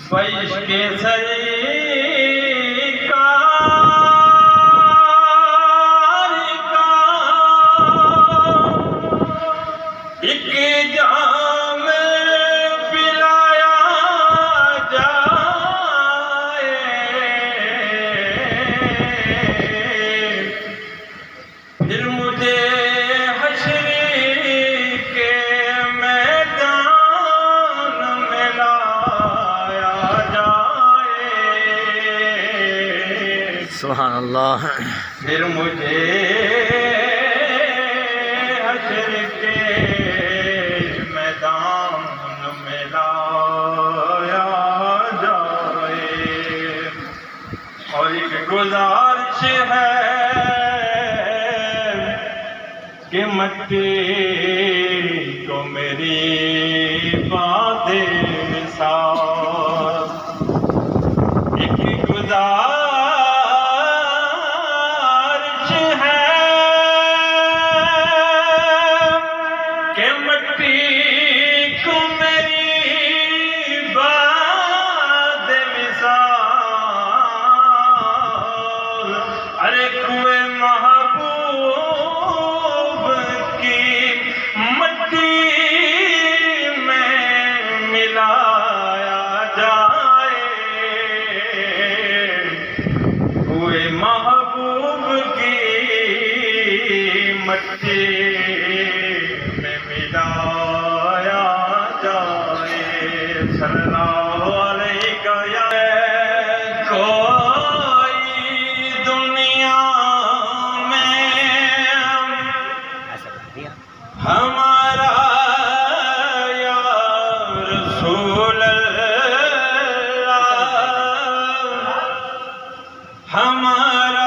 عشق سرکار کا ایک جام پلایا جائے، پھر مجھے سبحان اللہ، پھر مجھے حشر کے میدان میں لایا جائے، اور ایک گزارش ہے کہ مٹی کو میری بات مثال، ایک گزارش مٹی میں ملایا جائے، صلی اللہ علیہ یا کوئی دنیا میں ہمارا یا رسول اللہ، ہمارا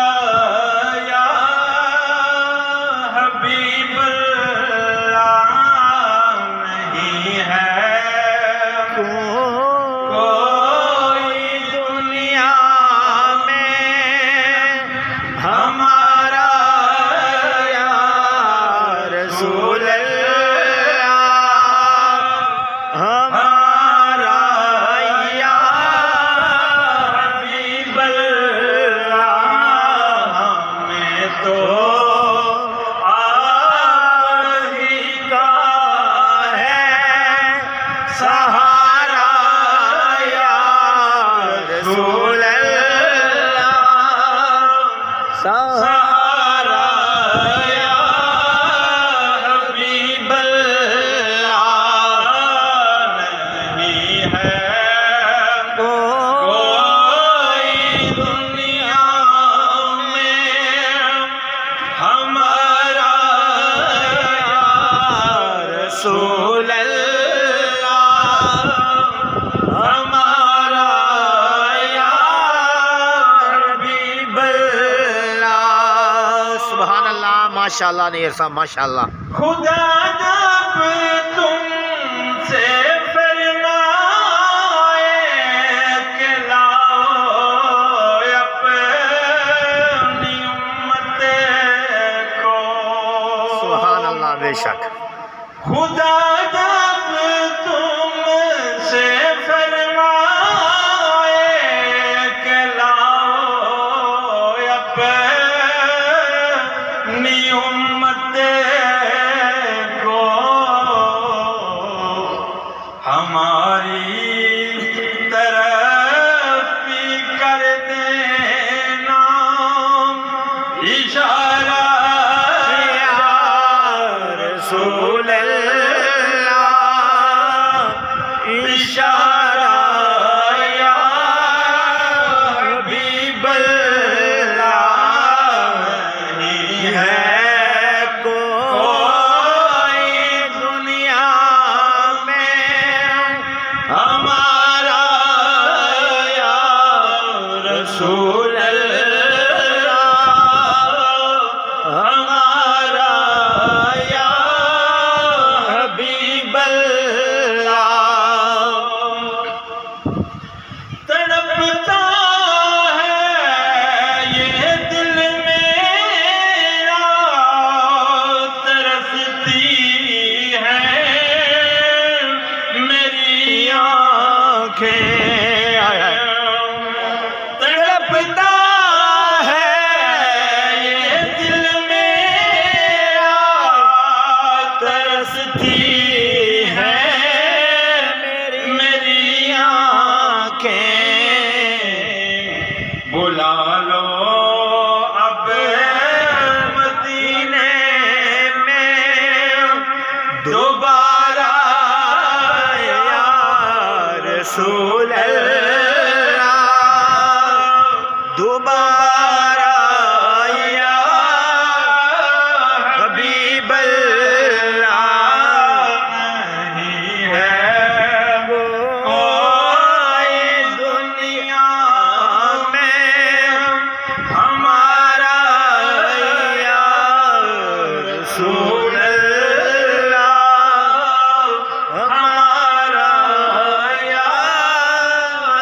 رسول اللہ ہمارا یا حبیب اللہ۔ سبحان اللہ، ماشاءاللہ نیر صاحب، ماشاءاللہ۔ خدا جب تم سے فرمائے کہ لاؤ اپنی امت کو، سبحان اللہ، بے شک خدا جب تم سے فرمائے کہ لاؤ اپنی امت کو، ہماری طرف بھی کر دینا اشارہ، رسول اشارہ یا حبیب اللہ، نہیں ہے کوئی دنیا میں ہمارا یا رسول اللہ، ہمارا یا حبیب اللہ۔ تڑپتا ہے یہ دل میرا، ترستی ہے میری آنکھیں رسول اللہ دوبارہ یا حبیب اللہ نہیں ہے کوئی دنیا میں ہمارا یا رسول اللہ ہمارا یا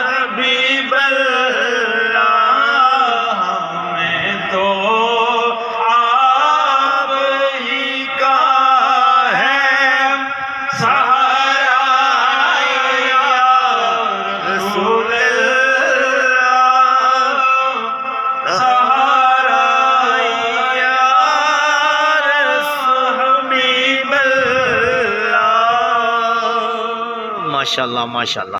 حبیب اللہ ہمیں تو آپ ہی کا ہے سہارا یا رسول اللہ سہارا یا حبیب اللہ ماشاء اللہ ماشاء اللہ